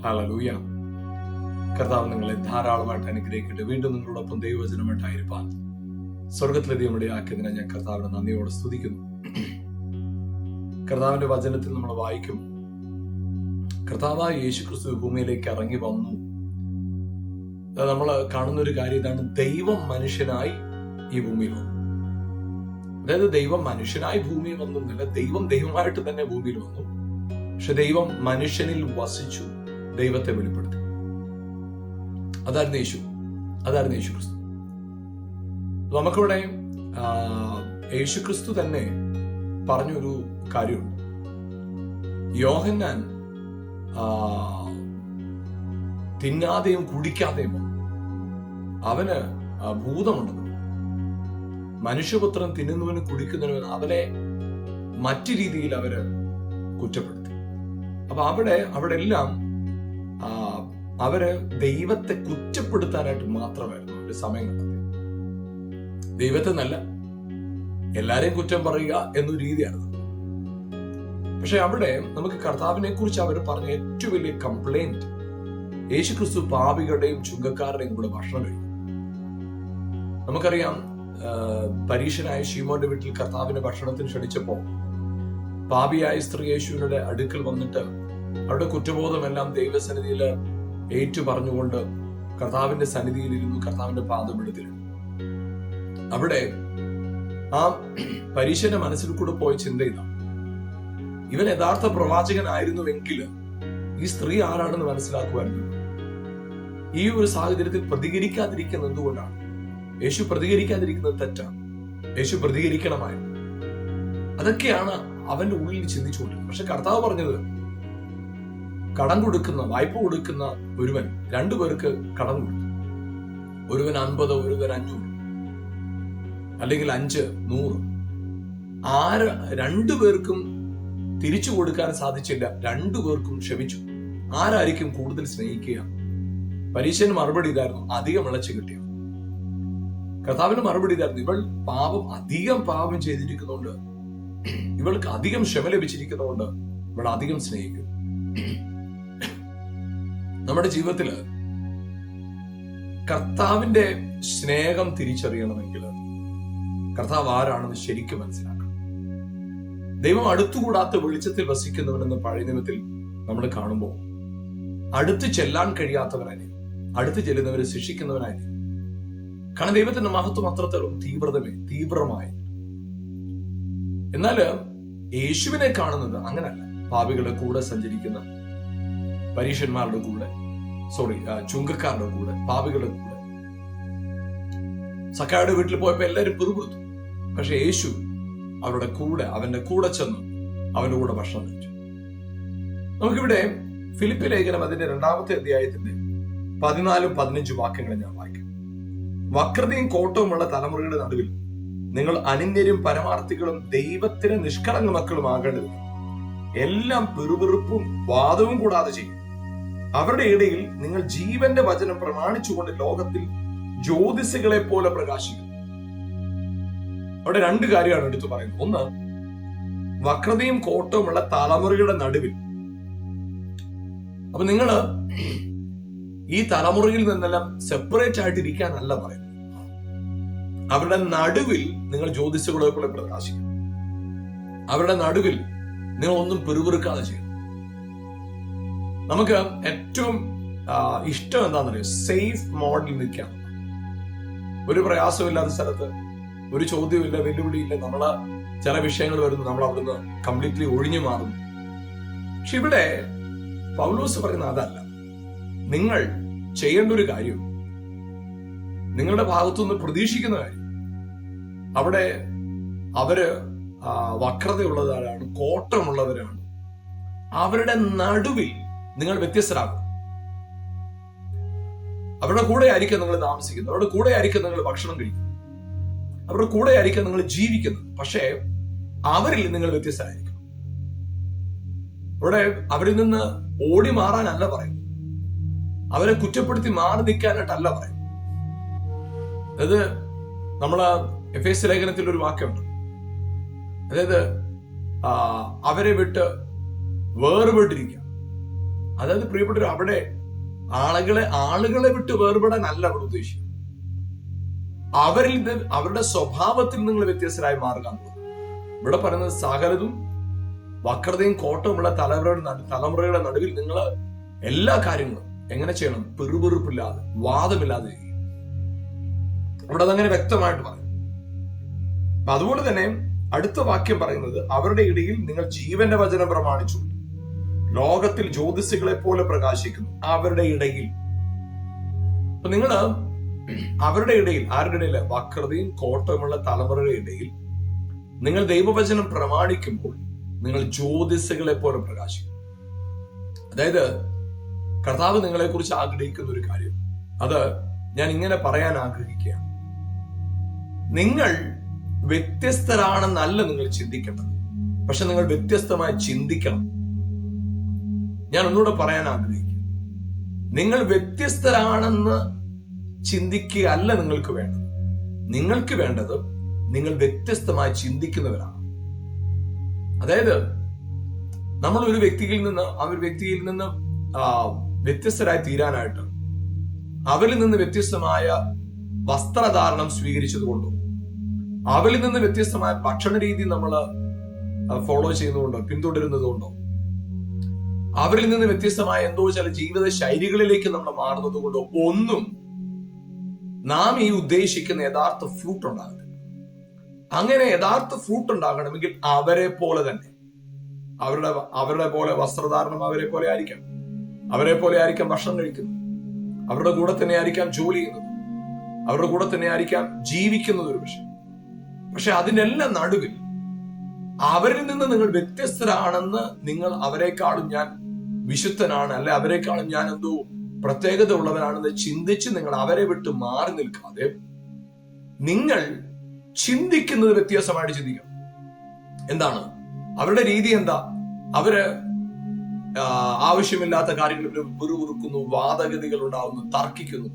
Hallelujah. കർത്താവ് നിങ്ങളെ ധാരാളമായിട്ട് അനുഗ്രഹിക്കട്ടെ. വീണ്ടും നിങ്ങളോടൊപ്പം ദൈവവചനമായിട്ടായിരിക്കാൻ സ്വർഗത്തിലെ ദൈവം ആക്കിയതിനെ ഞാൻ കർത്താവിനെ നന്ദിയോടെ സ്തുതിക്കുന്നു. കർത്താവിന്റെ വചനത്തിൽ നമ്മൾ വായിക്കും, കർത്താവായ യേശുക്രിസ്തു ഭൂമിയിലേക്ക് ഇറങ്ങി വന്നു. നമ്മൾ കാണുന്ന ഒരു കാര്യം ഇതാണ്, ദൈവം മനുഷ്യനായി ഈ ഭൂമിയിൽ വന്നു. അതായത് ദൈവം മനുഷ്യനായി ഭൂമിയിൽ വന്നൊന്നുമില്ല, ദൈവം ദൈവമായിട്ട് തന്നെ ഭൂമിയിൽ വന്നു. പക്ഷെ ദൈവം മനുഷ്യനിൽ വസിച്ചു, ദൈവത്തെ വെളിപ്പെടുത്തി. അതായിരുന്നു യേശു ക്രിസ്തു. നമുക്കിവിടെ യേശുക്രിസ്തു തന്നെ പറഞ്ഞൊരു കാര്യമുണ്ട്. യോഹന്നാൻ തിന്നാതെയും കുടിക്കാതെയും അവന് ഭൂതമുണ്ടെന്ന്, മനുഷ്യപുത്രൻ തിന്നുന്നവനും കുടിക്കുന്നവനും അവനെ മറ്റു രീതിയിൽ അവര് കുറ്റപ്പെടുത്തി. അപ്പൊ അവിടെ എല്ലാം അവര് ദൈവത്തെ കുറ്റപ്പെടുത്താനായിട്ട് മാത്രമായിരുന്നു ഒരു സമയം കണ്ടത്. ദൈവത്തെ നല്ല എല്ലാരെയും കുറ്റം പറയുക എന്നൊരു രീതിയാണ്. പക്ഷെ അവിടെ നമുക്ക് കർത്താവിനെ കുറിച്ച് അവർ പറഞ്ഞ ഏറ്റവും വലിയ കംപ്ലൈന്റ്, യേശുക്രിസ്തു പാപികളുടെയും ചുങ്കക്കാരുടെയും കൂടെ ഭക്ഷണം കഴിക്കും. നമുക്കറിയാം, പരീശനായ ശീമോന്റെ വീട്ടിൽ കർത്താവിനെ ഭക്ഷണത്തിന് ക്ഷണിച്ചപ്പോ പാപിയായ സ്ത്രീ യേശുവിന്റെ അടുക്കൽ വന്നിട്ട് അവരുടെ കുറ്റബോധമെല്ലാം ദൈവസന്നിധിയിൽ ഏറ്റു പറഞ്ഞുകൊണ്ട് കർത്താവിന്റെ സന്നിധിയിൽ ഇരുന്നു, കർത്താവിന്റെ പാദമെടുത്തിരുന്നു. അവിടെ ആ പരീശന്റെ മനസ്സിൽ കൂടെ പോയ ചിന്ത ഇതാണ്, ഇവൻ യഥാർത്ഥ പ്രവാചകനായിരുന്നുവെങ്കിൽ ഈ സ്ത്രീ ആരാണെന്ന് മനസ്സിലാക്കുവായിരുന്നു. ഈ ഒരു സാഹചര്യത്തിൽ പ്രതികരിക്കാതിരിക്കുന്നത് എന്തുകൊണ്ടാണ്? യേശു പ്രതികരിക്കാതിരിക്കുന്നത് തെറ്റാണ്, യേശു പ്രതികരിക്കണമായിരുന്നു. അതൊക്കെയാണ് അവന്റെ ഉള്ളിൽ ചിന്തിച്ചുകൊണ്ടിരുന്നത്. പക്ഷെ കർത്താവ് പറഞ്ഞത്, കടം കൊടുക്കുന്ന, വായ്പ കൊടുക്കുന്ന ഒരുവൻ 2 പേർക്ക് കടം കൊടുത്തു. ഒരുവൻ 50, ഒരുവൻ 500, അല്ലെങ്കിൽ 5, 100. 2 പേർക്കും തിരിച്ചു കൊടുക്കാൻ സാധിച്ചില്ല, 2 പേർക്കും ക്ഷമിച്ചു. ആരായിരിക്കും കൂടുതൽ സ്നേഹിക്കുക? പരീശന് മറുപടി ഇതായിരുന്നു, അധികം ഇളച്ചു കിട്ടിയ. കർത്താവിന് മറുപടി ഇതായിരുന്നു, ഇവൾ അധികം പാപം ചെയ്തിരിക്കുന്നുണ്ട്, ഇവൾക്ക് അധികം ക്ഷമ ലഭിച്ചിരിക്കുന്നതുകൊണ്ട് ഇവൾ അധികം സ്നേഹിക്കും. നമ്മുടെ ജീവിതത്തില് കർത്താവിന്റെ സ്നേഹം തിരിച്ചറിയണമെങ്കിൽ കർത്താവ് ആരാണെന്ന് ശരിക്കും മനസ്സിലാക്കണം. ദൈവം അടുത്തുകൂടാത്ത വെളിച്ചത്തിൽ വസിക്കുന്നവനെന്ന് പഴയ നിയമത്തിൽ നമ്മൾ കാണുമ്പോൾ അടുത്ത് ചെല്ലാൻ കഴിയാത്തവനായി, അടുത്ത് ചെല്ലുന്നവരെ ശിക്ഷിക്കുന്നവനായി. കാരണം ദൈവത്തിന്റെ മഹത്വം അത്രത്തോളം തീവ്രമായി. എന്നാൽ യേശുവിനെ കാണുന്നത് അങ്ങനല്ല. പാപികളുടെ കൂടെ സഞ്ചരിക്കുന്ന, പരീശന്മാരുടെ കൂടെ, ചുങ്കക്കാരുടെ കൂടെ, പാപികളുടെ കൂടെ. സക്കായുടെ വീട്ടിൽ പോയപ്പോ എല്ലാവരും പിറുപിറുത്തു. പക്ഷെ യേശു അവരുടെ കൂടെ, അവന്റെ കൂടെ ചെന്ന് അവന്റെ കൂടെ ഭക്ഷണം കഴിച്ചു. നമുക്കിവിടെ ഫിലിപ്പി ലേഖനം അതിന്റെ 2-ാമത്തെ അധ്യായത്തിന്റെ 14-15 വാക്യങ്ങൾ ഞാൻ വായിക്കാം. വക്രതയും കോട്ടവുമുള്ള തലമുറയുടെ നടുവിൽ നിങ്ങൾ അനിന്യരും പരമാർത്ഥികളും ദൈവത്തിന് നിഷ്കളങ്ക മക്കളും ആകേണ്ടതില്ല. എല്ലാം പിറുപിറുപ്പും വാദവും കൂടാതെ ചെയ്യും. അവരുടെ ഇടയിൽ നിങ്ങൾ ജീവന്റെ വചനം പ്രമാണിച്ചുകൊണ്ട് ലോകത്തിൽ ജ്യോതിസുകളെ പോലെ പ്രകാശിക്കും. അവിടെ 2 കാര്യമാണ് എടുത്തു പറയുന്നത്. ഒന്ന്, വക്രതയും കോട്ടവുമുള്ള തലമുറയുടെ നടുവിൽ. അപ്പൊ നിങ്ങള് ഈ തലമുറയിൽ നിന്നെല്ലാം സെപ്പറേറ്റ് ആയിട്ടിരിക്കാനല്ല പറയുന്നത്. അവരുടെ നടുവിൽ നിങ്ങൾ ജ്യോതിസുകളെ പോലെ പ്രകാശിക്കും. അവരുടെ നടുവിൽ നിങ്ങൾ ഒന്നും പിറുപിറുക്കാതെ ചെയ്യും. നമുക്ക് ഏറ്റവും ഇഷ്ടം എന്താണെന്നറിയോ? സേഫ് മോഡിൽ നിൽക്കാം. ഒരു പ്രയാസമില്ലാത്ത സ്ഥലത്ത്, ഒരു ചോദ്യമില്ല, വെല്ലുവിളിയില്ല, നമ്മള് ചില വിഷയങ്ങൾ വരുന്നു, നമ്മൾ അവിടുന്ന് കംപ്ലീറ്റ്ലി ഒഴിഞ്ഞു മാറുന്നു. പക്ഷെ ഇവിടെ പൗലോസ് പറയുന്ന അതല്ല. നിങ്ങൾ ചെയ്യേണ്ട ഒരു കാര്യം, നിങ്ങളുടെ ഭാഗത്തുനിന്ന് പ്രതീക്ഷിക്കുന്ന കാര്യം, അവിടെ അവര് വക്രതയുള്ളവരാണ്, കോട്ടമുള്ളവരാണ്. അവരുടെ നടുവിൽ നിങ്ങൾ വ്യത്യസ്തരാകും. അവരുടെ കൂടെ ആയിരിക്കും നിങ്ങൾ താമസിക്കുന്നത്, അവരുടെ കൂടെ ആയിരിക്കും നിങ്ങൾ ഭക്ഷണം കഴിക്കുന്നത്, അവരുടെ കൂടെ ആയിരിക്കും നിങ്ങൾ ജീവിക്കുന്നത്. പക്ഷേ അവരിൽ നിങ്ങൾ വ്യത്യസ്തരായിരിക്കും. ഇവിടെ അവരിൽ നിന്ന് ഓടി മാറാനല്ല പറയുന്നത്, അവരെ കുറ്റപ്പെടുത്തി മാറി നിൽക്കാനായിട്ടല്ല പറയുന്നത്. അതായത് നമ്മള് എഫേസ്യ ലേഖനത്തിൽ ഒരു വാക്യമുണ്ട്, അതായത് അവരെ വിട്ട് വേർപെട്ടിരിക്കുക, അതായത് പ്രിയപ്പെട്ടവർ, അവിടെ ആളുകളെ വിട്ട് വേർപെടാനല്ല അവിടെ ഉദ്ദേശിക്കുന്നത്. അവരുടെ സ്വഭാവത്തിൽ നിങ്ങൾ വ്യത്യസ്തരായി മാറുക. ഇവിടെ പറയുന്നത് സകലതും വക്രതയും കോട്ടവുമുള്ള തലമുറയുടെ നടുവിൽ നിങ്ങൾ എല്ലാ കാര്യങ്ങളും എങ്ങനെ ചെയ്യണം? പെറുപെറുപ്പില്ലാതെ, വാദമില്ലാതെ ചെയ്യും. ഇവിടെ അതങ്ങനെ വ്യക്തമായിട്ട് പറയും. അതുപോലെ തന്നെ അടുത്ത വാക്യം പറയുന്നത്, അവരുടെ ഇടയിൽ നിങ്ങൾ ജീവന്റെ വചനം പ്രമാണിച്ചു, ലോകത്തിൽ ജ്യോതിസുകളെ പോലെ പ്രകാശിക്കുന്നു. അവരുടെ ഇടയിൽ. അപ്പൊ നിങ്ങൾ അവരുടെ ഇടയിൽ, ആരുടെ ഇടയിൽ? വക്രതയും കോട്ടവുമുള്ള തലമുറയുടെ ഇടയിൽ നിങ്ങൾ ദൈവവചനം പ്രമാണിക്കുമ്പോൾ നിങ്ങൾ ജ്യോതിസുകളെ പോലെ പ്രകാശിക്കും. അതായത് കർത്താവ് നിങ്ങളെ കുറിച്ച് ആഗ്രഹിക്കുന്ന ഒരു കാര്യം, അത് ഞാൻ ഇങ്ങനെ പറയാൻ ആഗ്രഹിക്കുകയാണ്. നിങ്ങൾ വ്യത്യസ്തരാണെന്നല്ല നിങ്ങൾ ചിന്തിക്കേണ്ടത്, പക്ഷെ നിങ്ങൾ വ്യത്യസ്തമായി ചിന്തിക്കണം. ഞാൻ ഒന്നുകൂടെ പറയാൻ ആഗ്രഹിക്കുന്നു, നിങ്ങൾ വ്യത്യസ്തരാണെന്ന് ചിന്തിക്കുക അല്ല നിങ്ങൾക്ക് വേണ്ടത്. നിങ്ങൾക്ക് വേണ്ടത് നിങ്ങൾ വ്യത്യസ്തമായി ചിന്തിക്കുന്നവരാണ്. അതായത് നമ്മൾ ഒരു വ്യക്തിയിൽ നിന്ന് വ്യത്യസ്തരായി തീരാനായിട്ട് അവരിൽ നിന്ന് വ്യത്യസ്തമായ വസ്ത്രധാരണം സ്വീകരിച്ചതുകൊണ്ടോ, അവരിൽ നിന്ന് വ്യത്യസ്തമായ ഭക്ഷണ രീതി നമ്മൾ ഫോളോ ചെയ്യുന്നതുകൊണ്ടോ, പിന്തുടരുന്നതുകൊണ്ടോ, അവരിൽ നിന്ന് വ്യത്യസ്തമായ എന്തോ ചില ജീവിത ശൈലികളിലേക്ക് നമ്മൾ മാറുന്നത് കൊണ്ടോ ഒന്നും നാം ഈ ഉദ്ദേശിക്കുന്ന യഥാർത്ഥ ഫ്രൂട്ട് ഉണ്ടാകത്തില്ല. അങ്ങനെ യഥാർത്ഥ ഫ്രൂട്ട് ഉണ്ടാകണമെങ്കിൽ അവരെ പോലെ തന്നെ, അവരുടെ പോലെ വസ്ത്രധാരണം അവരെ പോലെ ആയിരിക്കാം, അവരെ പോലെ ആയിരിക്കാം ഭക്ഷണം കഴിക്കുന്നത്, അവരുടെ കൂടെ തന്നെ ആയിരിക്കാം ജോലി ചെയ്യുന്നത്, അവരുടെ കൂടെ തന്നെ ആയിരിക്കാം ജീവിക്കുന്നത് ഒരു വിഷയം. പക്ഷെ അതിനെല്ലാം നടുവിൽ അവരിൽ നിന്ന് നിങ്ങൾ വ്യത്യസ്തരാണെന്ന്, നിങ്ങൾ അവരെക്കാളും ഞാൻ വിശുദ്ധനാണ്, അല്ലെ അവരെക്കാളും ഞാൻ എന്തോ പ്രത്യേകത ഉള്ളവനാണെന്ന് ചിന്തിച്ച് നിങ്ങൾ അവരെ വിട്ട് മാറി നിൽക്കാതെ നിങ്ങൾ ചിന്തിക്കുന്നത് വ്യത്യാസമായിട്ട് ചിന്തിക്കണം. എന്താണ് അവരുടെ രീതി? എന്താ? അവര് ആവശ്യമില്ലാത്ത കാര്യങ്ങളിൽ പിറുപിറുക്കുന്നു, വാദഗതികൾ ഉണ്ടാവുന്നു, തർക്കിക്കുന്നു.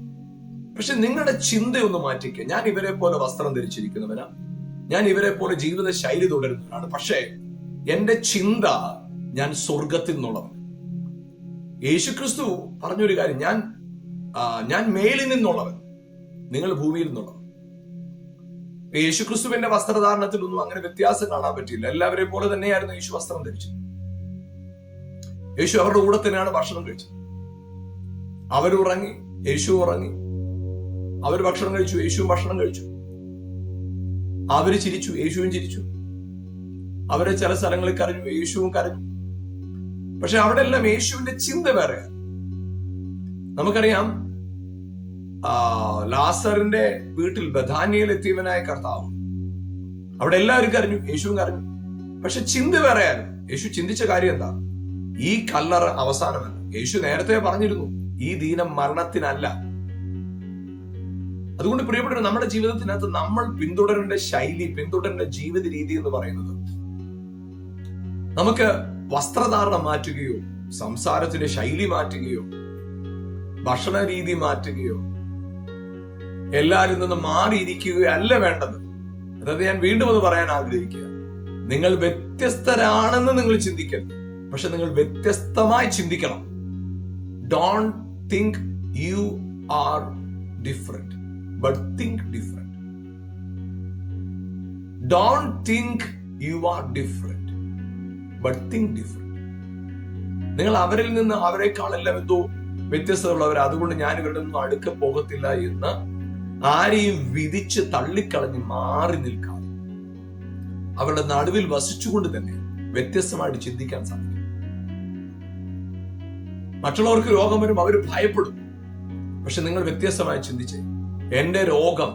പക്ഷെ നിങ്ങളുടെ ചിന്തയൊന്ന് മാറ്റിക്കുക. ഞാൻ ഇവരെ പോലെ വസ്ത്രം ധരിച്ചിരിക്കുന്നവനാ, ഞാൻ ഇവരെ പോലെ ജീവിത ശൈലി തുടരുന്നവനാണ്, പക്ഷേ എന്റെ ചിന്ത ഞാൻ സ്വർഗത്തിൽ നിന്നുള്ളവൻ. യേശുക്രിസ്തു പറഞ്ഞൊരു കാര്യം, ഞാൻ മേലിൽ നിന്നുള്ളവൻ, നിങ്ങൾ ഭൂമിയിൽ നിന്നുള്ളവൻ. യേശുക്രിസ്തുവിന്റെ വസ്ത്രധാരണത്തിലൊന്നും അങ്ങനെ വ്യത്യാസം കാണാൻ പറ്റില്ല. എല്ലാവരെയും പോലെ തന്നെയായിരുന്നു യേശു വസ്ത്രം ധരിച്ചത്. യേശു അവരുടെ കൂടെ തന്നെയാണ് ഭക്ഷണം കഴിച്ചത്. അവരുറങ്ങി, യേശു ഉറങ്ങി. അവർ ഭക്ഷണം കഴിച്ചു, യേശുവും ഭക്ഷണം കഴിച്ചു. അവര് ചിരിച്ചു, യേശുവും ചിരിച്ചു. അവരെ ചില സ്ഥലങ്ങളിൽ കരഞ്ഞു, യേശുവും കരഞ്ഞു. പക്ഷെ അവിടെ എല്ലാം യേശുവിന്റെ ചിന്ത വേറെയാണ്. നമുക്കറിയാം, ലാസറിന്റെ വീട്ടിൽ ബഥാനിയയിൽ എത്തിയവനായ കർത്താവ്, അവിടെ എല്ലാവരും കരഞ്ഞു, യേശുവും കരഞ്ഞു. പക്ഷെ ചിന്ത വേറെയായിരുന്നു. യേശു ചിന്തിച്ച കാര്യം എന്താ? ഈ കല്ലറ അവസാനമല്ല. യേശു നേരത്തെ പറഞ്ഞിരുന്നു, ഈ ദീനം മരണത്തിനല്ല. അതുകൊണ്ട് പ്രിയപ്പെട്ട, നമ്മുടെ ജീവിതത്തിനകത്ത് നമ്മൾ പിന്തുടരേണ്ട ശൈലി, പിന്തുടരേണ്ട ജീവിത രീതി എന്ന് പറയുന്നത്, നമുക്ക് വസ്ത്രധാരണം മാറ്റുകയോ, സംസാരത്തിന്റെ ശൈലി മാറ്റുകയോ, ഭക്ഷണ രീതി മാറ്റുകയോ, എല്ലാവരിൽ നിന്ന് മാറിയിരിക്കുകയോ അല്ല വേണ്ടത്. അതായത് ഞാൻ വീണ്ടും അത് പറയാൻ ആഗ്രഹിക്കുക, നിങ്ങൾ വ്യത്യസ്തരാണെന്ന് നിങ്ങൾ ചിന്തിക്കരുത്, പക്ഷെ നിങ്ങൾ വ്യത്യസ്തമായി ചിന്തിക്കണം. Don't think you are different, but think different. Don't think you are different, but think different. നിങ്ങൾ അവരിൽ നിന്ന് അവരെക്കാളെല്ലാം എന്തോ വ്യത്യസ്തത ഉള്ളവർ, അതുകൊണ്ട് ഞാൻ ഇവരുടെ ഒന്നും അടുക്ക പോകത്തില്ല എന്ന് ആരെയും വിധിച്ച് തള്ളിക്കളഞ്ഞ് മാറി നിൽക്കാതെ അവരുടെ നടുവിൽ വസിച്ചുകൊണ്ട് തന്നെ വ്യത്യസ്തമായിട്ട് ചിന്തിക്കാൻ സാധിക്കും. മറ്റുള്ളവർക്ക് രോഗം വരും, അവർ ഭയപ്പെടും. പക്ഷെ നിങ്ങൾ വ്യത്യസ്തമായി ചിന്തിച്ചേ, എന്റെ രോഗം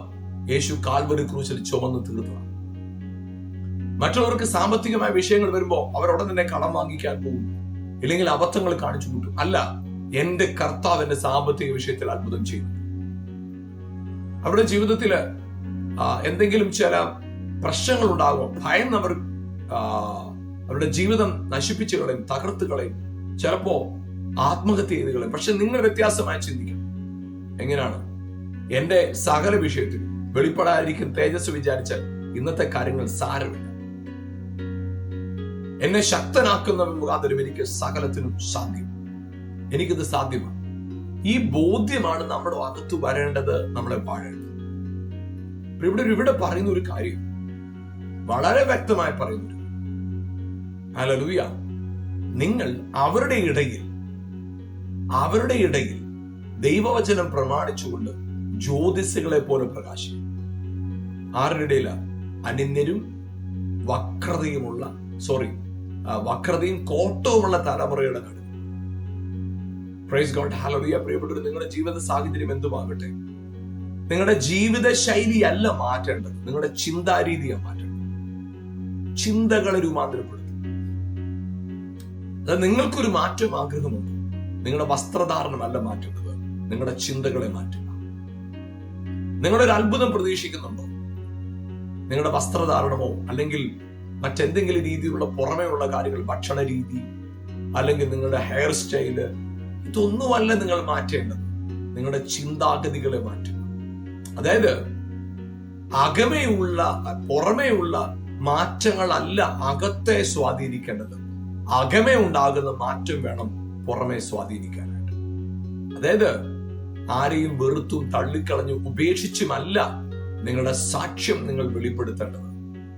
യേശു കാൽവരി ക്രൂശിൽ ചുമന്ന് തീർത്തതാണ്. മറ്റുള്ളവർക്ക് സാമ്പത്തികമായ വിഷയങ്ങൾ വരുമ്പോൾ അവരോടെ തന്നെ കടം വാങ്ങിക്കാൻ പോകും, ഇല്ലെങ്കിൽ അബദ്ധങ്ങൾ കാണിച്ചു കൂട്ടും. അല്ല, എന്റെ കർത്താവ് എന്റെ സാമ്പത്തിക വിഷയത്തിൽ അത്ഭുതം ചെയ്യുന്നു. അവരുടെ ജീവിതത്തില് എന്തെങ്കിലും ചില പ്രശ്നങ്ങൾ ഉണ്ടാകും, ഭയന്നവർ അവരുടെ ജീവിതം നശിപ്പിച്ചു കളയും, തകർത്ത് കളയും, ചിലപ്പോ ആത്മഹത്യ ചെയ്ത് കളയും. പക്ഷെ നിങ്ങൾ വ്യത്യാസമായി ചിന്തിക്കണം. എങ്ങനെയാണ്? എന്റെ സകല വിഷയത്തിൽ വെളിപ്പെടാതിരിക്കും തേജസ് വിചാരിച്ചാൽ ഇന്നത്തെ കാര്യങ്ങൾ സാരമില്ല. എന്നെ ശക്തനാക്കുന്ന മുഖാന്തരം എനിക്ക് സകലത്തിനും സാധ്യം. എനിക്കിത് സാധ്യമാണ്. ഈ ബോധ്യമാണ് നമ്മുടെ അകത്ത് വരേണ്ടത്, നമ്മളെ വാഴേണ്ടത്. ഇവിടെ പറയുന്ന ഒരു കാര്യം വളരെ വ്യക്തമായി പറയുന്നു. ഹല്ലേലൂയ. നിങ്ങൾ അവരുടെ ഇടയിൽ ദൈവവചനം പ്രമാണിച്ചുകൊണ്ട് ജ്യോതിസുകളെ പോലെ പ്രകാശിക്കും. ആരുടെ ഇടയില? അനിന്യരും വക്രതയും കോട്ടവുമുള്ള തലമുറയുടെ നടുവിൽ. Praise God. ഹല്ലേലൂയ. പ്രിയപ്പെട്ടവരെ, നിങ്ങളുടെ ജീവിത സാഹചര്യം എന്തുമാകട്ടെ, നിങ്ങളുടെ ജീവിത ശൈലിയല്ല മാറ്റേണ്ടത്, നിങ്ങളുടെ ചിന്താരീതിയാണ് മാറ്റേണ്ടത്. ചിന്തകളെ രൂപാന്തരപ്പെടുത്തും. അതായത് നിങ്ങൾക്കൊരു മാറ്റം ആഗ്രഹമുണ്ട്, നിങ്ങളുടെ വസ്ത്രധാരണമല്ല മാറ്റേണ്ടത്, നിങ്ങളുടെ ചിന്തകളെ മാറ്റുക. നിങ്ങളൊരു അത്ഭുതം പ്രതീക്ഷിക്കുന്നുണ്ടോ? നിങ്ങളുടെ വസ്ത്രധാരണമോ അല്ലെങ്കിൽ മറ്റെന്തെങ്കിലും രീതിയിലുള്ള പുറമേ ഉള്ള കാര്യങ്ങൾ, ഭക്ഷണ രീതി അല്ലെങ്കിൽ നിങ്ങളുടെ ഹെയർ സ്റ്റൈല്, ഇതൊന്നുമല്ല നിങ്ങൾ മാറ്റേണ്ടത്, നിങ്ങളുടെ ചിന്താഗതികളെ മാറ്റുക. അതായത് പുറമേയുള്ള മാറ്റങ്ങളല്ല അകത്തെ സ്വാധീനിക്കേണ്ടത്, അകമേ ഉണ്ടാകുന്ന മാറ്റം വേണം പുറമെ സ്വാധീനിക്കാനായിട്ട്. അതായത് ആരെയും വെറുത്തും തള്ളിക്കളഞ്ഞും ഉപേക്ഷിച്ചുമല്ല നിങ്ങളുടെ സാക്ഷ്യം നിങ്ങൾ വെളിപ്പെടുത്തേണ്ടത്,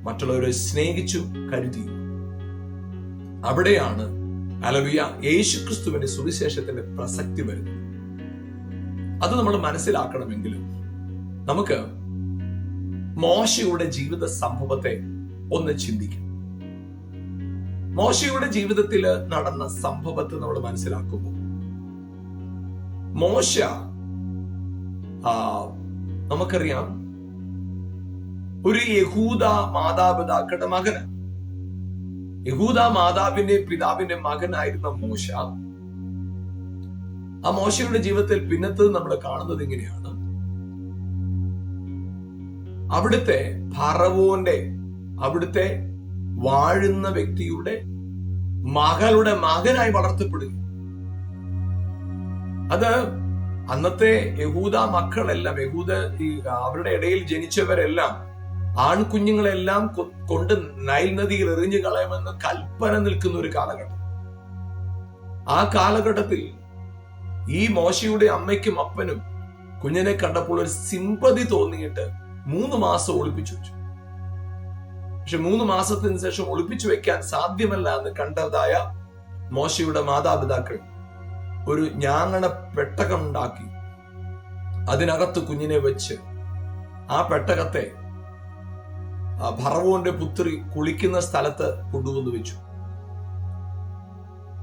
മറ്റുള്ളവരെ സ്നേഹിച്ചും കരുതിയും. അവിടെയാണ് ഹല്ലേലൂയ യേശുക്രിസ്തുവിന്റെ സുവിശേഷത്തിന്റെ പ്രസക്തി വരുന്നത്. അത് നമ്മൾ മനസ്സിലാക്കണമെങ്കിൽ നമുക്ക് മോശയുടെ ജീവിത സംഭവത്തെ ഒന്ന് ചിന്തിക്കാം. മോശയുടെ ജീവിതത്തിൽ നടന്ന സംഭവത്തെ നമ്മൾ മനസ്സിലാക്കുമ്പോൾ, മോശ നമുക്കറിയാം ഒരു യഹൂദ മാതാപിതാക്കളുടെ മകനാണ്. യഹൂദ മാതാവിന്റെ പിതാവിന്റെ മകനായിരുന്ന മോശ, ആ മോശയുടെ ജീവിതത്തിൽ പിന്നത്തെ നമ്മൾ കാണുന്നത് ഇങ്ങനെയാണ്. അവിടുത്തെ വാഴുന്ന വ്യക്തിയുടെ മകളുടെ മകനായി വളർത്തപ്പെടുക. അത് അന്നത്തെ യഹൂദ മക്കളെല്ലാം, അവരുടെ ഇടയിൽ ജനിച്ചവരെല്ലാം ആൺകുഞ്ഞുങ്ങളെല്ലാം കൊണ്ട് നൈൽ നദിയിൽ എറിഞ്ഞു കളയുമെന്ന് കൽപ്പന നിൽക്കുന്ന ഒരു കാലഘട്ടം. ആ കാലഘട്ടത്തിൽ ഈ മോശയുടെ അമ്മയ്ക്കും അപ്പനും കുഞ്ഞിനെ കണ്ടപ്പോൾ ഒരു സിമ്പതി തോന്നിയിട്ട് 3 മാസം ഒളിപ്പിച്ചു വെച്ചു. പക്ഷെ 3 മാസത്തിന് ശേഷം ഒളിപ്പിച്ചു വെക്കാൻ സാധ്യമല്ല എന്ന് കണ്ടതായ മോശയുടെ മാതാപിതാക്കൾ ഒരു ഞാങ്ങണ പെട്ടകം ഉണ്ടാക്കി അതിനകത്ത് കുഞ്ഞിനെ വെച്ച് ആ പെട്ടകത്തെ ഫറവോന്റെ പുത്രി കുളിക്കുന്ന സ്ഥലത്ത് കൊണ്ടുവന്ന് വെച്ചു.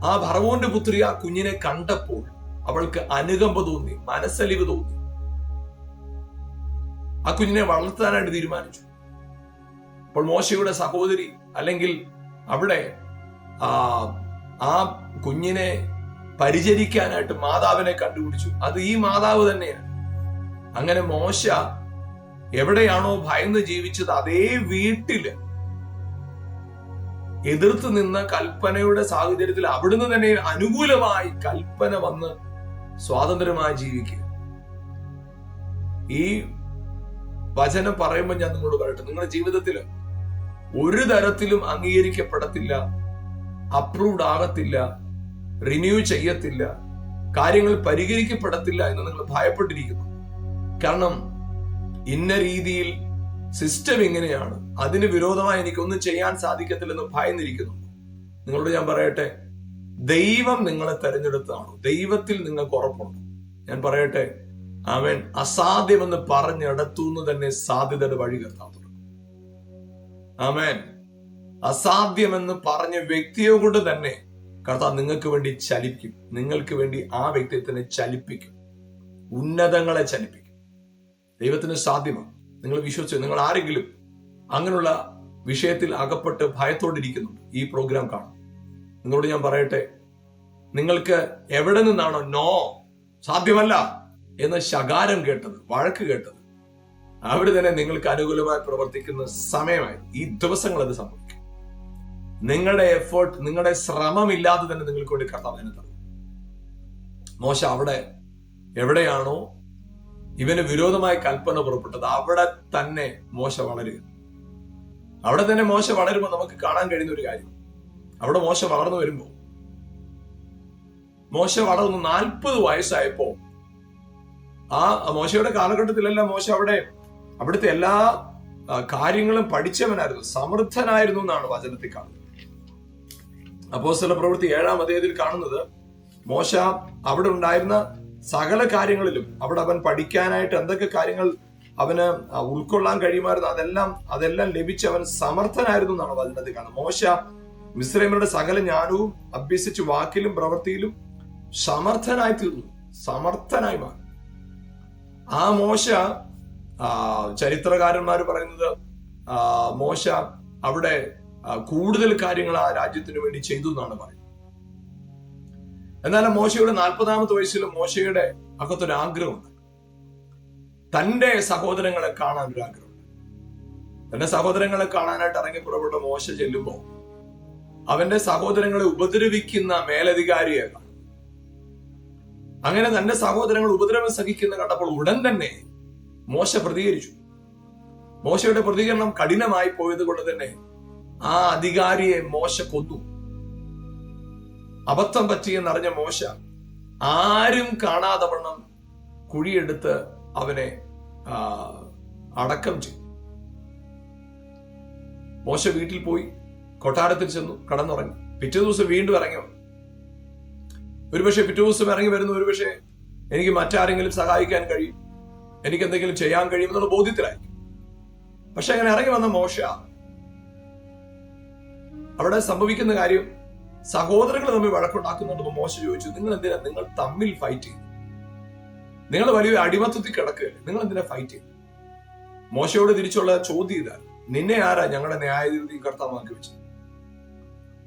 ആ ഫറവോന്റെ പുത്രി ആ കുഞ്ഞിനെ കണ്ടപ്പോൾ അവൾക്ക് അനുകമ്പ തോന്നി, മനസ്സലിവ് തോന്നി. ആ കുഞ്ഞിനെ വളർത്താനായിട്ട് തീരുമാനിച്ചു. അപ്പോൾ മോശയുടെ സഹോദരി അല്ലെങ്കിൽ അവിടെ ആ കുഞ്ഞിനെ പരിചരിക്കാനായിട്ട് മാതാവിനെ കണ്ടുപിടിച്ചു. അത് ഈ മാതാവ് തന്നെയാണ്. അങ്ങനെ മോശ എവിടെയാണോ ഭയന്ന് ജീവിച്ചത് അതേ വീട്ടില് എതിർത്ത് നിന്ന കൽപ്പനയുടെ സാഹചര്യത്തിൽ അവിടുന്ന് തന്നെ അനുകൂലമായി കൽപ്പന വന്ന് സ്വാതന്ത്ര്യമായി ജീവിക്കുക. ഈ വചനം പറയുമ്പോൾ ഞാൻ നിങ്ങളോട് പറയട്ടെ, നിങ്ങളുടെ ജീവിതത്തിൽ ഒരു തരത്തിലും അംഗീകരിക്കപ്പെടത്തില്ല, അപ്രൂവ്ഡ് ആകത്തില്ല, റിന്യൂ ചെയ്യത്തില്ല, കാര്യങ്ങൾ പരിഹരിക്കപ്പെടത്തില്ല എന്ന് നിങ്ങൾ ഭയപ്പെട്ടിരിക്കുന്നു. കാരണം ഇന്ന രീതിയിൽ സിസ്റ്റം ഇങ്ങനെയാണ്, അതിന് വിരോധമായി എനിക്കൊന്നും ചെയ്യാൻ സാധിക്കത്തില്ലെന്ന് ഭയന്നിരിക്കുന്നു. നിങ്ങളോട് ഞാൻ പറയട്ടെ, ദൈവം നിങ്ങളെ തെരഞ്ഞെടുത്തതാണോ? ദൈവത്തിൽ നിങ്ങൾക്ക് ഉറപ്പുണ്ടോ? ഞാൻ പറയട്ടെ, അവൻ അസാധ്യമെന്ന് പറഞ്ഞിടത്തുനിന്ന് തന്നെ സാധ്യതയുടെ വഴി കർത്താവ് തുറക്കും. ആമേൻ. അസാധ്യമെന്ന് പറഞ്ഞ വ്യക്തിയെ കൊണ്ട് തന്നെ കർത്താവ് നിങ്ങൾക്ക് വേണ്ടി ചലിപ്പിക്കും. നിങ്ങൾക്ക് വേണ്ടി ആ വ്യക്തിയെ തന്നെ ചലിപ്പിക്കും, ഉന്നതങ്ങളെ ചലിപ്പിക്കും. ദൈവത്തിന് സാധ്യമാണ്. നിങ്ങൾ വിശ്വസിച്ചു. നിങ്ങൾ ആരെങ്കിലും അങ്ങനെയുള്ള വിഷയത്തിൽ അകപ്പെട്ട് ഭയത്തോടിരിക്കുന്നുണ്ട്, ഈ പ്രോഗ്രാം കാണും. നിങ്ങളോട് ഞാൻ പറയട്ടെ, നിങ്ങൾക്ക് എവിടെ നിന്നാണോ നോ, സാധ്യമല്ല എന്ന ശകാരം കേട്ടത്, വഴക്ക് കേട്ടത്, അവിടെ തന്നെ നിങ്ങൾക്ക് അനുകൂലമായി പ്രവർത്തിക്കുന്ന സമയമായി ഈ ദിവസങ്ങൾ അത് സംഭവിക്കും. നിങ്ങളുടെ എഫേർട്ട്, നിങ്ങളുടെ ശ്രമമില്ലാതെ തന്നെ നിങ്ങൾക്ക് വേണ്ടി കർത്താവ് തന്നെ തരും. മോശ അവിടെ എവിടെയാണോ ഇവന് വിരോധമായ കൽപ്പന പുറപ്പെട്ടത് അവിടെ തന്നെ മോശ വളരുക. അവിടെ തന്നെ മോശ വളരുമ്പോൾ നമുക്ക് കാണാൻ കഴിയുന്ന ഒരു കാര്യം, അവിടെ മോശ വളർന്നു വരുമ്പോൾ മോശ വളർന്നു 40 വയസ്സായപ്പോ ആ മോശയുടെ കാലഘട്ടത്തിലെല്ലാം മോശ അവിടുത്തെ എല്ലാ കാര്യങ്ങളും പഠിച്ചവനായിരുന്നു, സമർത്ഥനായിരുന്നു എന്നാണ് വചനത്തിൽ കാണുന്നത്. അപ്പോസ്തല പ്രവൃത്തി 7-ാം അധ്യായത്തിൽ കാണുന്നത് മോശ അവിടെ ഉണ്ടായിരുന്ന സകല കാര്യങ്ങളിലും അവിടെ അവൻ പഠിക്കാനായിട്ട് എന്തൊക്കെ കാര്യങ്ങൾ അവന് ഉൾക്കൊള്ളാൻ കഴിയുമായിരുന്നു അതെല്ലാം ലഭിച്ച് അവൻ സമർത്ഥനായിരുന്നു എന്നാണ് വചനത്തിൽ കാണുന്നത്. മോശ മിസ്രൈമ്യരുടെ സകല ജ്ഞാനവും അഭ്യസിച്ച് വാക്കിലും പ്രവൃത്തിയിലും സമർത്ഥനായി തീർന്നു, സമർത്ഥനായി മാറി. ആ മോശ, ചരിത്രകാരന്മാർ പറയുന്നത് മോശ അവിടെ കൂടുതൽ കാര്യങ്ങൾ ആ രാജ്യത്തിന് വേണ്ടി ചെയ്തു എന്നാണ് പറയുന്നത്. എന്നാൽ മോശയുടെ 40-ാമത്തെ വയസ്സിലും മോശയുടെ അകത്തൊരു ആഗ്രഹമുണ്ട്, തന്റെ സഹോദരങ്ങളെ കാണാൻ ഒരു ആഗ്രഹമുണ്ട്. തന്റെ സഹോദരങ്ങളെ കാണാനായിട്ട് ഇറങ്ങി പുറപ്പെട്ട മോശ ചെല്ലുമ്പോ അവന്റെ സഹോദരങ്ങളെ ഉപദ്രവിക്കുന്ന മേലധികാരിയെ കാണും. അങ്ങനെ തന്റെ സഹോദരങ്ങൾ ഉപദ്രവം സഹിക്കുന്ന കണ്ടപ്പോൾ ഉടൻ തന്നെ മോശ പ്രതികരിച്ചു. മോശയുടെ പ്രതികരണം കഠിനമായി പോയത് കൊണ്ട് തന്നെ ആ അധികാരിയെ മോശ കൊന്നു. അബദ്ധം പറ്റിയെന്നറിഞ്ഞ മോശ ആരും കാണാതെ വണ്ണം കുഴിയെടുത്ത് അവനെ അടക്കം ചെയ്തു. മോശ വീട്ടിൽ പോയി കൊട്ടാരത്തിൽ ചെന്നു കടന്നുറങ്ങി. പിറ്റേ ദിവസം വീണ്ടും ഇറങ്ങി വന്നു. ഒരുപക്ഷെ പിറ്റേ ദിവസം ഇറങ്ങി വരുന്നു, ഒരുപക്ഷെ എനിക്ക് മറ്റാരെങ്കിലും സഹായിക്കാൻ കഴിയും, എനിക്ക് എന്തെങ്കിലും ചെയ്യാൻ കഴിയും എന്നുള്ള ബോധ്യത്തിലായി. പക്ഷെ അങ്ങനെ ഇറങ്ങി വന്ന മോശ അവിടെ സംഭവിക്കുന്ന കാര്യം, സഹോദരങ്ങൾ തമ്മിൽ വഴക്കുണ്ടാക്കുന്നുണ്ടെന്ന് മോശ ചോദിച്ചു, നിങ്ങൾ തമ്മിൽ ഫൈറ്റ് ചെയ്തു? നിങ്ങൾ വലിയ അടിമത്തത്തിൽ കിടക്കുകയല്ലേ, നിങ്ങൾ എന്തിനാ ഫൈറ്റ് ചെയ്തു? മോശയോട് തിരിച്ചുള്ള ചോദ്യം ഇതാണ്, നിന്നെ ആരാ ഞങ്ങളുടെ ന്യായാധിപതി കർത്താവാക്കി വെച്ചത്?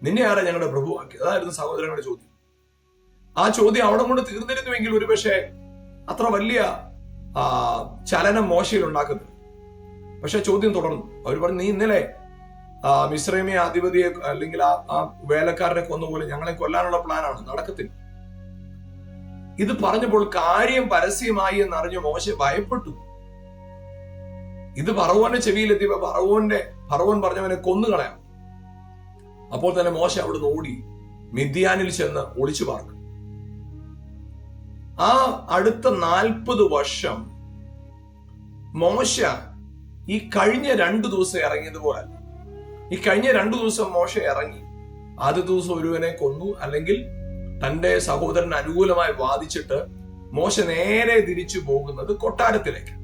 നിന്നെ ആരാ ഞങ്ങളുടെ പ്രഭുവാക്കി? അതായിരുന്നു സഹോദരങ്ങളുടെ ചോദ്യം. ആ ചോദ്യം അവിടെ കൊണ്ട് തീർന്നിരുന്നുവെങ്കിൽ ഒരുപക്ഷെ അത്ര വലിയ ചലനം മോശയിൽ ഉണ്ടാക്കുന്നില്ല. പക്ഷെ ചോദ്യം തുടർന്നു. അവർ പറഞ്ഞു, നീ ഇന്നലെ മിസ്രൈമിയ അധിപതിയെ അല്ലെങ്കിൽ ആ വേലക്കാരനെ കൊന്നുപോലെ ഞങ്ങളെ കൊല്ലാനുള്ള പ്ലാനാണ്, നടക്കത്തില്ല. ഇത് പറഞ്ഞപ്പോൾ കാര്യം പരസ്യമായി എന്നറിഞ്ഞ മോശ ഭയപ്പെട്ടു. ഇത് ഫറവോന്റെ ചെവിയിലെത്തിയപ്പോ ഫറവോൻ പറഞ്ഞവനെ കൊന്നുകളയാം. അപ്പോൾ തന്നെ മോശ അവിടുന്ന് ഓടി മിദ്യാനിൽ ചെന്ന് ഒളിച്ചു പാർക്കും. ആ അടുത്ത 40 വർഷം മോശ ഈ കഴിഞ്ഞ 2 ദിവസം ഇറങ്ങിയതുപോലെ, ഈ കഴിഞ്ഞ 2 ദിവസം മോശ ഇറങ്ങി ആദ്യ ദിവസം ഒരുവനെ കൊന്നു, അല്ലെങ്കിൽ തന്റെ സഹോദരന് അനുകൂലമായി വാദിച്ചിട്ട് മോശ നേരെ തിരിച്ചു പോകുന്നത് കൊട്ടാരത്തിലേക്ക്.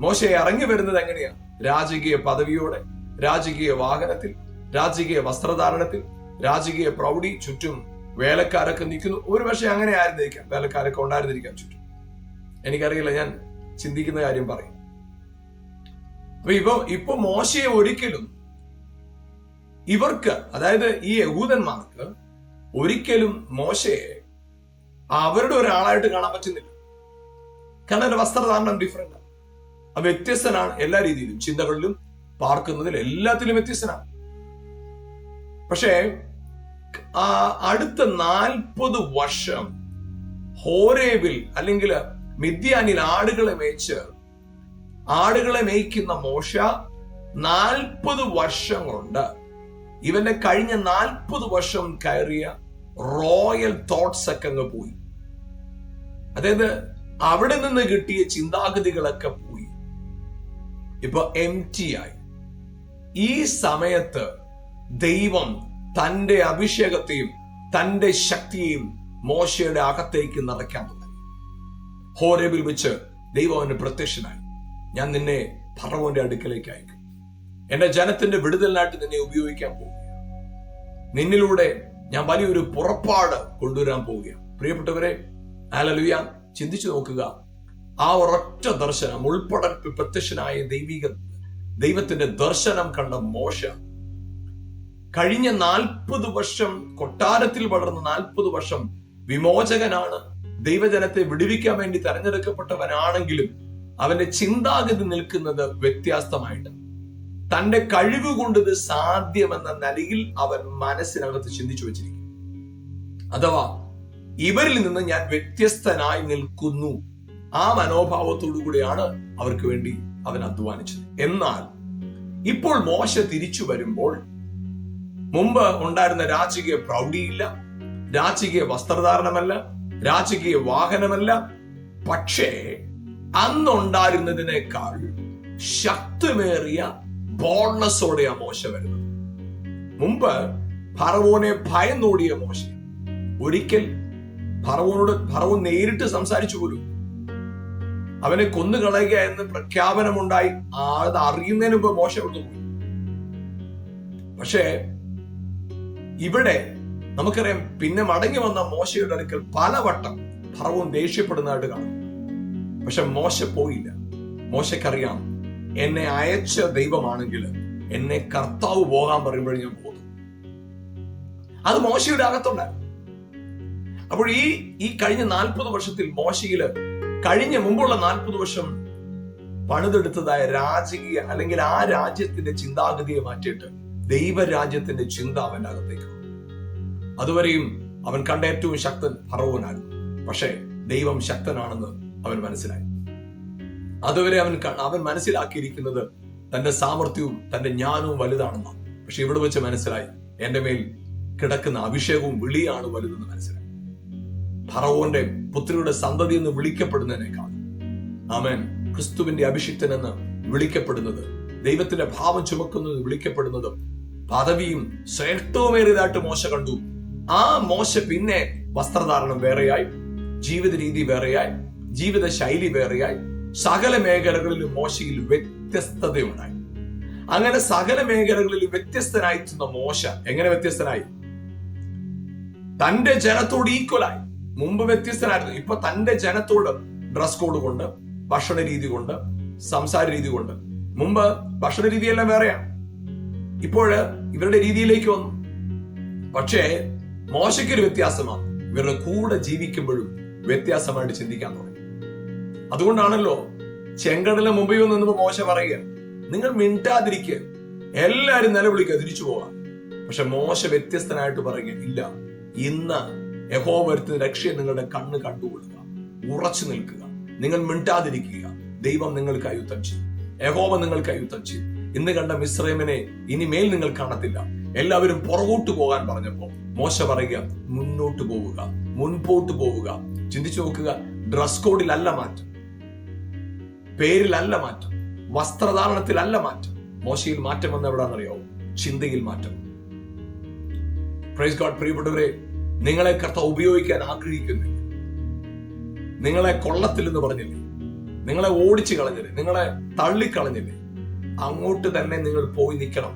മോശ ഇറങ്ങി വരുന്നത് എങ്ങനെയാ? രാജകീയ പദവിയോടെ, രാജകീയ വാഹനത്തിൽ, രാജകീയ വസ്ത്രധാരണത്തിൽ, രാജകീയ പ്രൗഢി, ചുറ്റും വേലക്കാരൊക്കെ നിൽക്കുന്നു. ഒരുപക്ഷെ അങ്ങനെ ആയിരുന്നിരിക്കാം, വേലക്കാരൊക്കെ ഉണ്ടായിരുന്നിരിക്കാം ചുറ്റും, എനിക്കറിയില്ല, ഞാൻ ചിന്തിക്കുന്ന കാര്യം പറയും. അപ്പൊ ഇപ്പൊ മോശയെ ഒരിക്കലും ഇവർക്ക്, അതായത് ഈ യഹൂദന്മാർക്ക് ഒരിക്കലും മോശയെ അവരുടെ ഒരാളായിട്ട് കാണാൻ പറ്റുന്നില്ല. കാരണം അവരുടെ വസ്ത്രധാരണം ഡിഫറെന്റ്, വ്യത്യസ്തനാണ്. എല്ലാ രീതിയിലും, ചിന്തകളിലും, പാർക്കുന്നതിൽ, എല്ലാത്തിലും വ്യത്യസ്തനാണ്. പക്ഷേ അടുത്ത 40 വർഷം ഹോരേബിൽ അല്ലെങ്കിൽ മിദ്യാനിൽ ആടുകളെ മേയ്ക്കുന്ന മോശ 40 വർഷം കൊണ്ട് ഇവന്റെ കഴിഞ്ഞ 40 വർഷം കയറിയ റോയൽ തോട്ട്സ് ഒക്കെ അങ്ങ് പോയി. അതായത് അവിടെ നിന്ന് കിട്ടിയ ചിന്താഗതികളൊക്കെ പോയി, ഇപ്പൊ എംപ്റ്റി ആയി. ഈ സമയത്ത് ദൈവം തന്റെ അഭിഷേകത്തെയും തന്റെ ശക്തിയെയും മോശയുടെ അകത്തേക്ക് നിറയ്ക്കാൻ തുടങ്ങി. ഹോരേബിൽ വെച്ച് ദൈവം അവന് പ്രത്യക്ഷനായി, ഞാൻ നിന്നെ ഫറവോന്റെ അടുക്കലേക്ക് അയക്കും, എന്റെ ജനത്തിന്റെ വിടുതലിനായിട്ട് നിന്നെ ഉപയോഗിക്കാൻ പോവുകയാണ്, നിന്നിലൂടെ ഞാൻ വലിയൊരു പുറപ്പാട് കൊണ്ടുവരാൻ പോവുകയാണ്. പ്രിയപ്പെട്ടവരെ, ഹല്ലേലൂയ, ചിന്തിച്ചു നോക്കുക. ആ ഒരൊറ്റ ദർശനം, ഉൾപ്പെടെ പ്രത്യക്ഷനായ ദൈവത്തിന്റെ ദർശനം കണ്ട മോശ കഴിഞ്ഞ 40 വർഷം കൊട്ടാരത്തിൽ വളർന്ന 40 വർഷം വിമോചകനാണ്, ദൈവജനത്തെ വിടുവിക്കാൻ വേണ്ടി തെരഞ്ഞെടുക്കപ്പെട്ടവനാണെങ്കിലും അവന്റെ ചിന്താഗതി നിൽക്കുന്നത് വ്യത്യസ്തമായിട്ട്. തന്റെ കഴിവ് കൊണ്ട് ഇത് സാധ്യമെന്ന നിലയിൽ അവൻ മനസ്സിനകത്ത് ചിന്തിച്ചു വെച്ചിരിക്കും. അഥവാ ഇവരിൽ നിന്ന് ഞാൻ വ്യത്യസ്തനായി നിൽക്കുന്നു, ആ മനോഭാവത്തോടു കൂടിയാണ് അവർക്ക് വേണ്ടി അവൻ അധ്വാനിച്ചത്. എന്നാൽ ഇപ്പോൾ മോശ തിരിച്ചു വരുമ്പോൾ മുമ്പ് ഉണ്ടായിരുന്ന രാജകീയ പ്രൗഢിയില്ല, രാജകീയ വസ്ത്രധാരണമല്ല, രാജകീയ വാഹനമല്ല. പക്ഷേ അന്നുണ്ടായിരുന്നതിനേക്കാൾ ശക്തമേറിയ ബോൾനെസ്സോടെയാ മോശ വരുന്നത്. മുമ്പ് ഫറവോനെ ഭയന്നോടിയ മോശ ഒരിക്കൽ ഫറവോൻ നേരിട്ട് സംസാരിച്ചു പോലും. അവനെ കൊന്നുകളയുക എന്ന് പ്രഖ്യാപനമുണ്ടായി. അത് അറിയുന്നതിന് മുമ്പ് മോശ പോയി. പക്ഷേ ഇവിടെ നമുക്കറിയാം, പിന്നെ മടങ്ങി വന്ന മോശയുടെ അടുക്കൽ പലവട്ടം ഫറവോൻ ദേഷ്യപ്പെടുന്നതായിട്ട് കാണും. പക്ഷെ മോശ പോയില്ല. മോശക്കറിയാം, എന്നെ അയച്ച ദൈവമാണെങ്കിൽ എന്നെ കർത്താവ് പോകാൻ പറയുമ്പോഴേ ഞാൻ പോകും. അത് മോശയുടെ അകത്തുണ്ടായിരുന്നു. അപ്പോൾ ഈ കഴിഞ്ഞ 40 വർഷത്തിൽ മോശയില് കഴിഞ്ഞ മുമ്പുള്ള 40 വർഷം പണിതെടുത്തതായ രാജകീയ അല്ലെങ്കിൽ ആ രാജ്യത്തിന്റെ ചിന്താഗതിയെ മാറ്റിയിട്ട് ദൈവരാജ്യത്തിന്റെ ചിന്ത അവന്റെ അകത്തേക്ക്. അതുവരെയും അവൻ കണ്ട ഏറ്റവും ശക്തൻ ഫറവോനായിരുന്നു. പക്ഷേ ദൈവം ശക്തനാണെന്ന് അവൻ മനസ്സിലായി. അതുവരെ അവൻ മനസ്സിലാക്കിയിരിക്കുന്നത് തന്റെ സാമർത്ഥ്യവും തന്റെ ജ്ഞാനവും വലുതാണെന്നാണ്. പക്ഷെ ഇവിടെ വെച്ച് മനസ്സിലായി, എന്റെ മേൽ കിടക്കുന്ന അഭിഷേകവും വിളിയാണ് വലുതെന്ന് മനസ്സിലായി. ഫറവോന്റെ പുത്രിയുടെ സന്തതി എന്ന് വിളിക്കപ്പെടുന്നതിനേക്കാൾ ആമേൻ ക്രിസ്തുവിന്റെ അഭിഷിക്തൻ എന്ന് വിളിക്കപ്പെടുന്നത്, ദൈവത്തിന്റെ ഭാവം ചുമക്കുന്നത് വിളിക്കപ്പെടുന്നത് പദവിയും ശ്രേഷ്ഠവുമേറിയതായിട്ട് മോശ കണ്ടു. ആ മോശ പിന്നെ വസ്ത്രധാരണം വേറെയായി, ജീവിത രീതി വേറെയായി, ജീവിത ശൈലി വേറെയായി, സകല മേഖലകളിലും മോശയിൽ വ്യത്യസ്തതയുണ്ടായി. അങ്ങനെ സകല മേഖലകളിൽ വ്യത്യസ്തനായിരുന്ന മോശ എങ്ങനെ വ്യത്യസ്തനായി? തന്റെ ജനത്തോട് ഈക്വലായി. മുമ്പ് വ്യത്യസ്തനായിരുന്നു. ഇപ്പൊ തന്റെ ജനത്തോട് ഡ്രസ് കോഡ് കൊണ്ട്, ഭക്ഷണ രീതി കൊണ്ട്, സംസാര രീതി കൊണ്ട്. മുമ്പ് ഭക്ഷണ രീതിയെല്ലാം വേറെയാണ്. ഇപ്പോഴ് ഇവരുടെ രീതിയിലേക്ക് വന്നു. പക്ഷേ മോശയ്ക്കൊരു വ്യത്യാസമാണ്. ഇവരുടെ കൂടെ ജീവിക്കുമ്പോഴും വ്യത്യാസമായിട്ട് ചിന്തിക്കാൻ തുടങ്ങി. അതുകൊണ്ടാണല്ലോ ചെങ്കടലിന് മുമ്പിൽ നിന്നപ്പോ മോശ പറയുക, നിങ്ങൾ മിണ്ടാതിരിക്കുക, എല്ലാരും നിലവിളിക്കുക, തിരിച്ചു പോകാം. പക്ഷെ മോശ വ്യത്യസ്തനായിട്ട് പറയുക, ഇല്ല, ഇന്ന് യഹോവ വരുത്തുന്ന രക്ഷയെ നിങ്ങളുടെ കണ്ണ് കണ്ടുകൊള്ളുക, ഉറച്ചു നിൽക്കുക, നിങ്ങൾ മിണ്ടാതിരിക്കുക. ദൈവം നിങ്ങൾക്കായി യുദ്ധം ചെയ്യും, യഹോവ നിങ്ങൾക്കായി യുദ്ധം ചെയ്യും. ഇന്ന് കണ്ട മിസ്രൈമിനെ ഇനിമേൽ നിങ്ങൾ കാണത്തില്ല. എല്ലാവരും പുറകോട്ട് പോകാൻ പറഞ്ഞപ്പോ മോശ പറയുക, മുന്നോട്ട് പോവുക, മുൻപോട്ട് പോവുക. ചിന്തിച്ചു നോക്കുക, ഡ്രസ് കോഡിലല്ല മാറ്റം, പേരിലല്ല മാറ്റം, വസ്ത്രധാരണത്തിലല്ല മാറ്റം. മോശയിൽ മാറ്റം വന്ന എവിടാന്നറിയാവോ? ചിന്തയിൽ മാറ്റം. Praise God. പ്രിയപ്പെട്ടവരെ, നിങ്ങളെ കർത്താവ് ഉപയോഗിക്കാൻ ആഗ്രഹിക്കുന്നില്ല. നിങ്ങളെ കൊള്ളത്തിൽ എന്ന് പറഞ്ഞില്ലേ, നിങ്ങളെ ഓടിച്ചു കളഞ്ഞില്ലേ, നിങ്ങളെ തള്ളിക്കളഞ്ഞില്ലേ, അങ്ങോട്ട് തന്നെ നിങ്ങൾ പോയി നിൽക്കണം.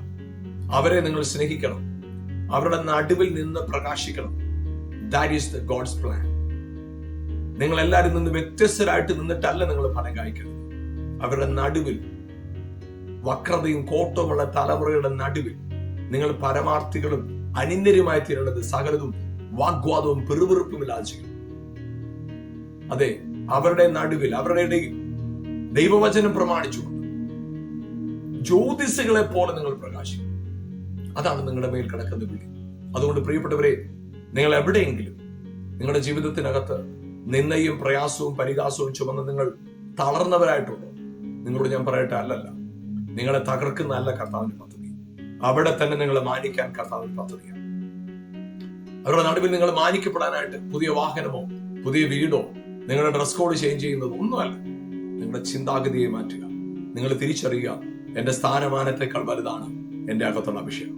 അവരെ നിങ്ങൾ സ്നേഹിക്കണം, അവരുടെ നടുവിൽ നിന്ന് പ്രകാശിക്കണം. That is the God's plan. നിങ്ങൾ എല്ലാവരും നിന്ന് വ്യത്യസ്തരായിട്ട് നിന്നിട്ടല്ല നിങ്ങൾ ഫലം കായ്ക്കുന്നത്. അവരുടെ നടുവിൽ, വക്രതയും കോട്ടവുമുള്ള തലമുറയുടെ നടുവിൽ നിങ്ങൾ പരമാർത്ഥികളും അനിന്ദരുമായി തീരുന്നത് സകലതും വാഗ്വാദവും പെറുപെറുപ്പുമില്ലാതെ ചെയ്യും. അതെ, അവരുടെ നടുവിൽ, അവരുടെ ഇടയിൽ ദൈവവചനം പ്രമാണിച്ചുകൊണ്ട് ജ്യോതിസുകളെ പോലെ നിങ്ങൾ പ്രകാശിക്കും. അതാണ് നിങ്ങളുടെ മേൽ കിടക്കുന്ന വിളി. അതുകൊണ്ട് പ്രിയപ്പെട്ടവരെ, നിങ്ങൾ എവിടെയെങ്കിലും നിങ്ങളുടെ ജീവിതത്തിനകത്ത് നിന്ദയും പ്രയാസവും പരിഹാസവും ചുമന്ന് നിങ്ങൾ തളർന്നവരായിട്ടുണ്ടോ? നിങ്ങളോട് ഞാൻ പറയട്ടെ, അല്ലല്ല. നിങ്ങളെ തകർക്കുന്ന അല്ല കർത്താവിന്റെ പദ്ധതി. അവിടെ തന്നെ നിങ്ങളെ മാനിക്കാൻ കർത്താവിന്റെ പദ്ധതിയാണ്. അവരുടെ നടുവിൽ നിങ്ങൾ മാനിക്കപ്പെടാനായിട്ട് പുതിയ വാഹനമോ പുതിയ വീടോ നിങ്ങളുടെ ഡ്രസ് കോഡ് ചേഞ്ച് ചെയ്യുന്നത് ഒന്നുമല്ല. നിങ്ങളുടെ ചിന്താഗതിയെ മാറ്റുക. നിങ്ങൾ തിരിച്ചറിയുക, എന്റെ സ്ഥാനമാനത്തെക്കാൾ വലുതാണ് എന്റെ അകത്തുള്ള അഭിഷേകം.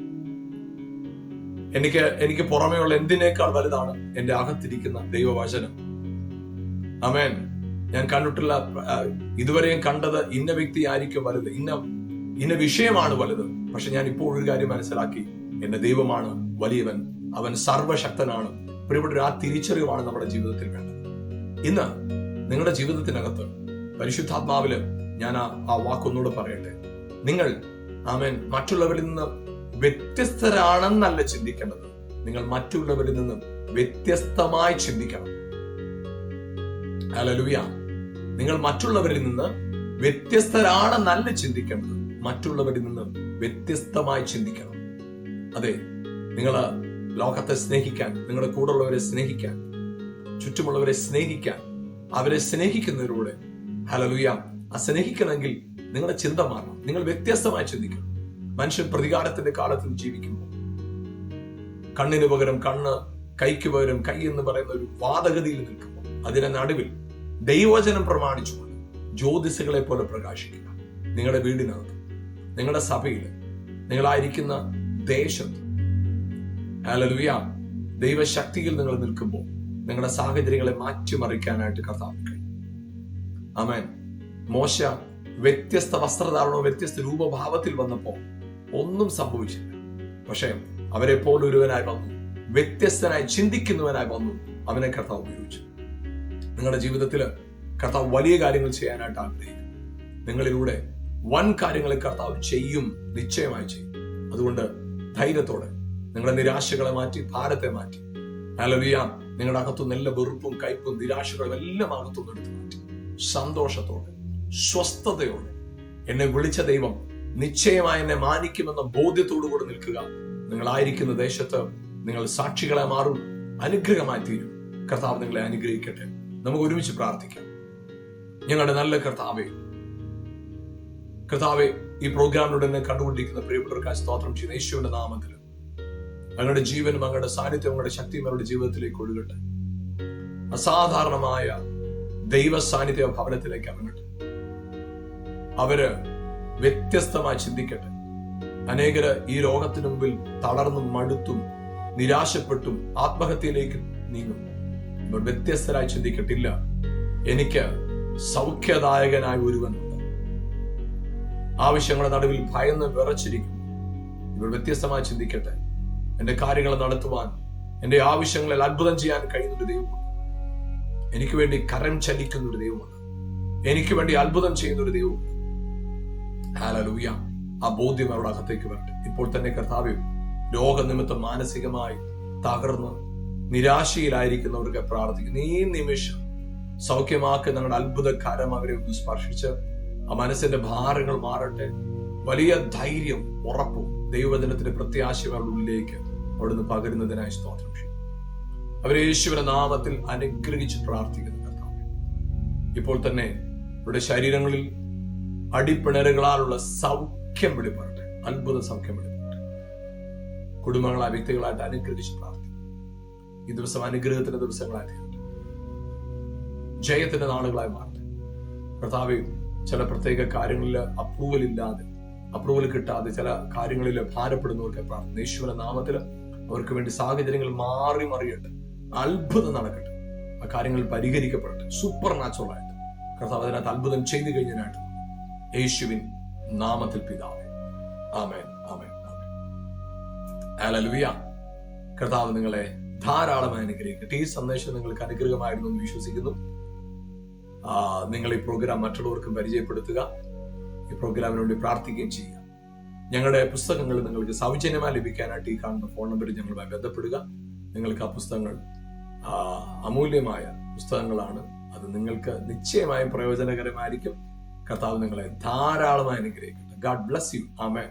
എനിക്ക് പുറമേയുള്ള എന്തിനേക്കാൾ വലുതാണ് എന്റെ അകത്തിരിക്കുന്ന ദൈവവചനം. ആമേൻ. ഞാൻ കണ്ടിട്ടുള്ള, ഇതുവരെയും കണ്ടത് ഇന്ന വ്യക്തി ആയിരിക്കും വലുത്, ഇന്ന വിഷയമാണ് വലുത്. പക്ഷെ ഞാൻ ഇപ്പോൾ ഒരു കാര്യം മനസ്സിലാക്കി, എന്റെ ദൈവമാണ് വലിയവൻ, അവൻ സർവശക്തനാണ്. പ്രിയപ്പെട്ട ആ തിരിച്ചറിവാണ് നമ്മുടെ ജീവിതത്തിൽ വേണ്ടത്. ഇന്ന് നിങ്ങളുടെ ജീവിതത്തിനകത്ത് പരിശുദ്ധാത്മാവില് ഞാൻ ആ വാക്കൊന്നുകൂടെ പറയട്ടെ. നിങ്ങൾ ആമേൻ മറ്റുള്ളവരിൽ നിന്ന് വ്യത്യസ്തരാണെന്നല്ല ചിന്തിക്കേണ്ടത്, നിങ്ങൾ മറ്റുള്ളവരിൽ നിന്നും വ്യത്യസ്തമായി ചിന്തിക്കണം. ഹല്ലേലൂയ. നിങ്ങൾ മറ്റുള്ളവരിൽ നിന്ന് വ്യത്യസ്തരാണെന്നല്ല ചിന്തിക്കേണ്ടത്, മറ്റുള്ളവരിൽ നിന്ന് വ്യത്യസ്തമായി ചിന്തിക്കണം. അതെ, നിങ്ങൾ ലോകത്തെ സ്നേഹിക്കാൻ, നിങ്ങളുടെ കൂടെയുള്ളവരെ സ്നേഹിക്കാൻ, ചുറ്റുമുള്ളവരെ സ്നേഹിക്കാൻ, അവരെ സ്നേഹിക്കുന്നതിലൂടെ ഹല്ലേലൂയ ആ സ്നേഹിക്കണമെങ്കിൽ നിങ്ങളുടെ ചിന്ത മാറണം. നിങ്ങൾ വ്യത്യസ്തമായി ചിന്തിക്കണം. മനുഷ്യൻ പ്രതികാരത്തിന്റെ കാലത്തിൽ ജീവിക്കുമ്പോൾ കണ്ണിന് പകരം കണ്ണ്, കൈക്ക് പകരം കൈ എന്ന് പറയുന്ന ഒരു വാദഗതിയിൽ നിൽക്കുമ്പോൾ അതിന്റെ നടുവിൽ ദൈവവചനം പ്രമാണിച്ചുകൊണ്ട് ജ്യോതിസുകളെ പോലെ പ്രകാശിക്കുക. നിങ്ങളുടെ വീടിനകത്ത്, നിങ്ങളുടെ സഭയിൽ, നിങ്ങളായിരിക്കുന്ന ദേശത്ത് ഹല്ലേലൂയ ദൈവശക്തിയിൽ നിങ്ങൾ നിൽക്കുമ്പോൾ നിങ്ങളുടെ സാഹചര്യങ്ങളെ മാറ്റിമറിക്കാനായിട്ട് കർത്താവ് കഴിയും. ആമേൻ. മോശ വ്യത്യസ്ത വസ്ത്രധാരണവും വ്യത്യസ്ത രൂപഭാവത്തിൽ വന്നപ്പോൾ ഒന്നും സംഭവിച്ചില്ല. പക്ഷേ അവരെ പോലെ ഒരുവനായി വന്നു, വ്യത്യസ്തനായി ചിന്തിക്കുന്നവനായി വന്നു, അവനെ കർത്താവ് ഉപയോഗിച്ചു. നിങ്ങളുടെ ജീവിതത്തിൽ കർത്താവ് വലിയ കാര്യങ്ങൾ ചെയ്യാനായിട്ട് ആഗ്രഹിക്കും. നിങ്ങളിലൂടെ വൻ കാര്യങ്ങൾ കർത്താവ് ചെയ്യും, നിശ്ചയമായി ചെയ്യും. അതുകൊണ്ട് ധൈര്യത്തോടെ നിങ്ങളുടെ നിരാശകളെ മാറ്റി, ഭാരത്തെ മാറ്റി, ഹല്ലേലൂയ നിങ്ങളുടെ അകത്തുനിന്ന് എല്ലാ വെറുപ്പും കയ്പും നിരാശകളും എല്ലാം അകത്തുനിന്ന് എടുത്തു മാറ്റി സന്തോഷത്തോടെ സ്വസ്ഥതയോടെ എന്നെ വിളിച്ച ദൈവം നിശ്ചയമായി എന്നെ മാനിക്കുമെന്ന ബോധ്യത്തോടു കൂടെ നിൽക്കുക. നിങ്ങളായിരിക്കുന്ന ദേശത്ത് നിങ്ങൾ സാക്ഷികളെ മാറും, അനുഗ്രഹമായി തീരും. കർത്താവ് നിങ്ങളെ അനുഗ്രഹിക്കട്ടെ. നമുക്ക് ഒരുമിച്ച് പ്രാർത്ഥിക്കാം. ഞങ്ങളുടെ നല്ല കർത്താവേ, ഈ പ്രോഗ്രാമിലൂടെ എന്നെ കണ്ടുകൊണ്ടിരിക്കുന്ന പ്രിയപ്പെട്ടവർക്കായി സ്തോത്രം ചെയ്യുന്ന യേശുവിന്റെ നാമത്തിൽ അങ്ങയുടെ ജീവനും അങ്ങയുടെ സാന്നിധ്യവും അങ്ങയുടെ ശക്തിയും അവരുടെ ജീവിതത്തിലേക്ക് ഒഴുകട്ടെ. അസാധാരണമായ ദൈവ സാന്നിധ്യ ഭവനത്തിലേക്ക് ഇറങ്ങട്ടെ. അവര് വ്യത്യസ്തമായി ചിന്തിക്കട്ടെ. അനേകര് ഈ ലോകത്തിന് മുമ്പിൽ തളർന്നും മടുത്തും നിരാശപ്പെട്ടും ആത്മഹത്യയിലേക്ക് നീങ്ങും. അവർ വ്യത്യസ്തരായി ചിന്തിക്കട്ടില്ല, എനിക്ക് സൗഖ്യദായകനായ ഒരുവനുണ്ട്. ആവശ്യങ്ങളുടെ നടുവിൽ ഭയന്ന് വിറച്ചിരിക്കും. ഇവർ വ്യത്യസ്തമായി ചിന്തിക്കട്ടെ. എന്റെ കാര്യങ്ങൾ നടത്തുവാൻ, എന്റെ ആവശ്യങ്ങളിൽ അത്ഭുതം ചെയ്യാൻ കഴിയുന്നൊരു ദൈവമുണ്ട്. എനിക്ക് വേണ്ടി കരം ചലിക്കുന്ന ഒരു ദൈവമുണ്ട്. എനിക്ക് വേണ്ടി അത്ഭുതം ചെയ്യുന്ന ഒരു ദൈവമുണ്ട്. ഹല്ലേലൂയ. ആ ബോധ്യം അവരുടെ അകത്തേക്ക് വരട്ടെ. ഇപ്പോൾ തന്നെ കർത്താവേ, രോഗനിമിത്തം മാനസികമായി തകർന്ന് നിരാശയിലായിരിക്കുന്നവർക്ക് പ്രാർത്ഥിക്കുന്നു. ഈ നിമിഷം സൗഖ്യമാക്കി ഞങ്ങളുടെ അത്ഭുതകരം അവരെ ഒന്ന് സ്പർശിച്ച് ആ മനസ്സിന്റെ ഭാരങ്ങൾ മാറട്ടെ. വലിയ ധൈര്യം, ഉറപ്പും ദൈവവചനത്തിന്റെ പ്രത്യാശയും അവരുടെ ഉള്ളിലേക്ക് അവിടുന്ന് പകരുന്നതിനായി സ്തോത്രം ചെയ്യും. അവരെ യേശുവിന്റെ നാമത്തിൽ അനുഗ്രഹിച്ച് പ്രാർത്ഥിക്കുന്നു കർത്താവേ. ഇപ്പോൾ തന്നെ അവരുടെ ശരീരങ്ങളിൽ അടിപ്പിണരുകളാലുള്ള സൗഖ്യം വെളിപ്പെടട്ടെ, അത്ഭുത സൗഖ്യം വെളിപ്പെടട്ടെ. കുടുംബങ്ങളായ വ്യക്തികളായിട്ട് അനുഗ്രഹിച്ച് പ്രാർത്ഥിക്കും. ഈ ദിവസം അനുഗ്രഹത്തിന്റെ ദിവസങ്ങളായി തീരട്ടെ, ജയത്തിന്റെ നാളുകളായി മാറട്ടെ. കർത്താവേ, ചില പ്രത്യേക കാര്യങ്ങളിൽ അപ്രൂവൽ കിട്ടാതെ ചില കാര്യങ്ങളിൽ ഭാരപ്പെടുന്നവർക്ക് പ്രാർത്ഥന യേശുവിന്റെ നാമത്തിൽ അവർക്ക് വേണ്ടി സാഹചര്യങ്ങൾ മാറി മറിയട്ടെ, അത്ഭുതം നടക്കട്ടെ, ആ കാര്യങ്ങൾ പരിഹരിക്കപ്പെടട്ടെ സൂപ്പർ നാച്ചുറൽ ആയിട്ട്. കർത്താവ് അതിനകത്ത് അത്ഭുതം ചെയ്തു കഴിഞ്ഞതിനായിട്ട് യേശുവിൻ നാമത്തിൽ പിതാവേ, ആമേൻ, ആമേൻ, ആമേൻ. ഹല്ലേലൂയ. കർത്താവ് നിങ്ങളെ ധാരാളമായി അനുഗ്രഹിക്കട്ടെ. ഈ സന്ദേശം നിങ്ങൾക്ക് അനുഗ്രഹമായിരുന്നു എന്ന് വിശ്വസിക്കുന്നു. നിങ്ങൾ ഈ പ്രോഗ്രാം മറ്റുള്ളവർക്കും പരിചയപ്പെടുത്തുക. ഈ പ്രോഗ്രാമിന് വേണ്ടി പ്രാർത്ഥിക്കുകയും ചെയ്യുക. ഞങ്ങളുടെ പുസ്തകങ്ങൾ നിങ്ങൾക്ക് സൗജന്യമായി ലഭിക്കാനായിട്ട് ഈ കാണുന്ന ഫോൺ നമ്പറിൽ ഞങ്ങളുമായി ബന്ധപ്പെടുക. നിങ്ങൾക്ക് ആ പുസ്തകങ്ങൾ അമൂല്യമായ പുസ്തകങ്ങളാണ്. അത് നിങ്ങൾക്ക് നിശ്ചയമായും പ്രയോജനകരമായിരിക്കും. കർത്താവ് നിങ്ങളെ ധാരാളമായി അനുഗ്രഹിക്കട്ടെ. God bless you. ആമേൻ.